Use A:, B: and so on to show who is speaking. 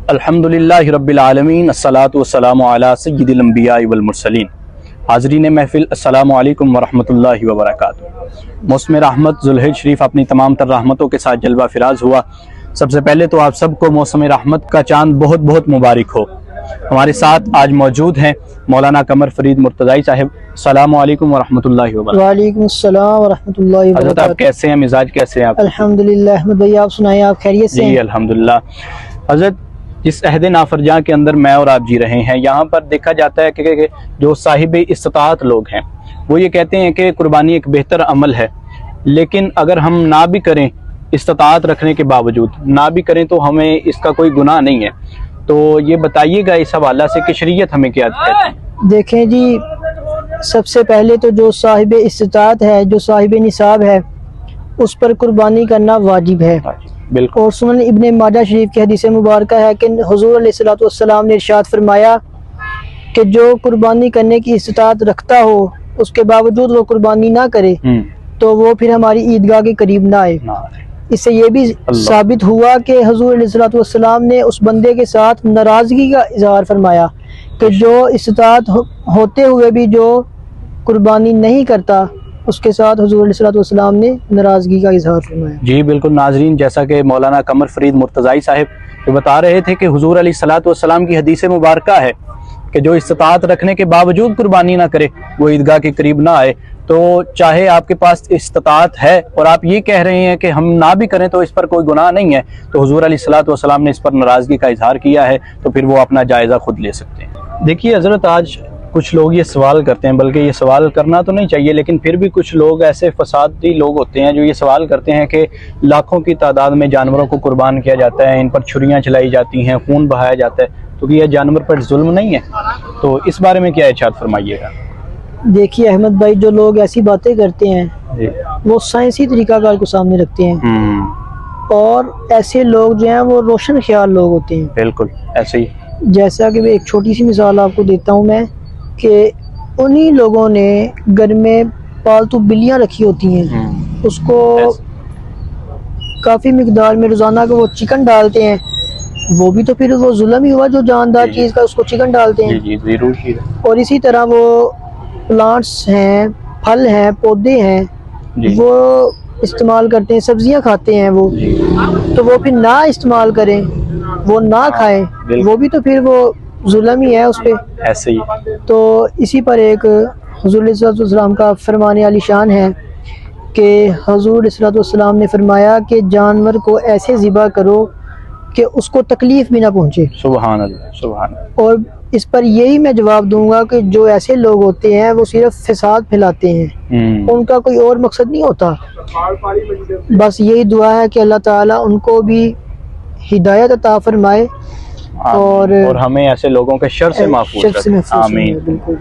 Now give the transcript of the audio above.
A: الحمدللہ رب العالمین، الصلاۃ والسلام علی سید الانبیاء والمرسلین۔ حاضرین محفل، السلام علیکم ورحمۃ اللہ وبرکاتہ۔ موسم رحمت ذوالحج شریف اپنی تمام تر رحمتوں کے ساتھ جلوہ فراز ہوا۔ سب سے پہلے تو آپ سب کو موسم رحمت کا چاند بہت بہت مبارک ہو۔ ہمارے ساتھ آج موجود ہیں مولانا قمر فرید مرتضائی صاحب۔ السلام علیکم ورحمۃ اللہ وبرکاتہ۔
B: وعلیکم السلام ورحمۃ اللہ وبرکاتہ۔
A: حضرت آپ کیسے ہیں؟ مزاج کیسے ہیں آپ؟
B: الحمدللہ احمد بھائی، آپ سنائیں، آپ خیریت سے ہیں؟
A: جی الحمدللہ۔ حضرت جس عہد نافرجاں کے اندر میں اور آپ جی رہے ہیں، یہاں پر دیکھا جاتا ہے کہ جو صاحب استطاعت لوگ ہیں وہ یہ کہتے ہیں کہ قربانی ایک بہتر عمل ہے، لیکن اگر ہم نہ بھی کریں، استطاعت رکھنے کے باوجود نہ بھی کریں تو ہمیں اس کا کوئی گناہ نہیں ہے۔ تو یہ بتائیے گا اس حوالہ سے کہ شریعت ہمیں کیا کہتی ہے؟
B: دیکھیں جی، سب سے پہلے تو جو صاحب استطاعت ہے، جو صاحب نصاب ہے، اس پر قربانی کرنا واجب ہے۔
A: بالکل۔
B: اور سنن ابن ماجہ شریف کی حدیث مبارکہ ہے کہ حضور علیہ الصلوۃ والسلام نے ارشاد فرمایا کہ جو قربانی کرنے کی استطاعت رکھتا ہو، اس کے باوجود وہ قربانی نہ کرے تو وہ پھر ہماری عیدگاہ کے قریب نہ آئے۔ اس سے یہ بھی ثابت ہوا کہ حضور علیہ الصلوۃ والسلام نے اس بندے کے ساتھ ناراضگی کا اظہار فرمایا کہ جو استطاعت ہوتے ہوئے بھی جو قربانی نہیں کرتا، اس کے ساتھ حضور علیہ الصلوۃ والسلام نے ناراضگی کا اظہار فرمایا۔
A: جی بالکل ناظرین، جیسا کہ مولانا قمر فرید مرتضائی صاحب یہ بتا رہے تھے کہ حضور علیہ الصلوۃ والسلام کی حدیث مبارکہ ہے کہ جو استطاعت رکھنے کے باوجود قربانی نہ کرے وہ عیدگاہ کے قریب نہ آئے۔ تو چاہے آپ کے پاس استطاعت ہے اور آپ یہ کہہ رہے ہیں کہ ہم نہ بھی کریں تو اس پر کوئی گناہ نہیں ہے، تو حضور علیہ الصلوۃ والسلام نے اس پر ناراضگی کا اظہار کیا ہے، تو پھر وہ اپنا جائزہ خود لے سکتے ہیں۔ دیکھیے حضرت، آج کچھ لوگ یہ سوال کرتے ہیں، بلکہ یہ سوال کرنا تو نہیں چاہیے، لیکن پھر بھی کچھ لوگ ایسے فسادی لوگ ہوتے ہیں جو یہ سوال کرتے ہیں کہ لاکھوں کی تعداد میں جانوروں کو قربان کیا جاتا ہے، ان پر چھریاں چلائی جاتی ہیں، خون بہایا جاتا ہے، تو یہ جانور پر ظلم نہیں ہے؟ تو اس بارے میں کیا ارشاد فرمائیے گا؟
B: دیکھیے احمد بھائی، جو لوگ ایسی باتیں کرتے ہیں وہ سائنسی طریقہ کار کو سامنے رکھتے ہیں، اور ایسے لوگ جو ہیں وہ روشن خیال لوگ ہوتے ہیں۔
A: بالکل ایسے ہی،
B: جیسا کہ ایک چھوٹی سی مثال آپ کو دیتا ہوں میں، کہ انہی لوگوں نے گھر میں پالتو بلیاں رکھی ہوتی ہیں، اس کو کافی مقدار میں روزانہ کو وہ چکن ڈالتے ہیں، وہ بھی تو پھر وہ ظلم ہی ہوا جو جاندار چیز کا اس کو چکن ڈالتے ہیں۔
A: جی ضرور۔
B: اور اسی طرح وہ پلانٹس ہیں، پھل ہیں، پودے ہیں، وہ استعمال کرتے ہیں، سبزیاں کھاتے ہیں وہ، تو وہ پھر نہ استعمال کریں، وہ نہ کھائیں، وہ بھی تو پھر وہ ظلم ہی ہے اس پہ۔
A: ایسے ہی
B: تو اسی پر ایک حضور علیہ الصلوۃ والسلام کا فرمان عالی شان ہے کہ حضور علیہ الصلوۃ والسلام نے فرمایا کہ جانور کو ایسے ذبح کرو کہ اس کو تکلیف بھی نہ پہنچے۔
A: سبحان اللہ، سبحان اللہ۔
B: اور اس پر یہی میں جواب دوں گا کہ جو ایسے لوگ ہوتے ہیں وہ صرف فساد پھیلاتے ہیں، ان کا کوئی اور مقصد نہیں ہوتا، بس یہی دعا ہے کہ اللہ تعالیٰ ان کو بھی ہدایت عطا فرمائے اور
A: ہمیں ایسے لوگوں کے شر سے محفوظ رکھے۔ آمین۔
B: بالکل۔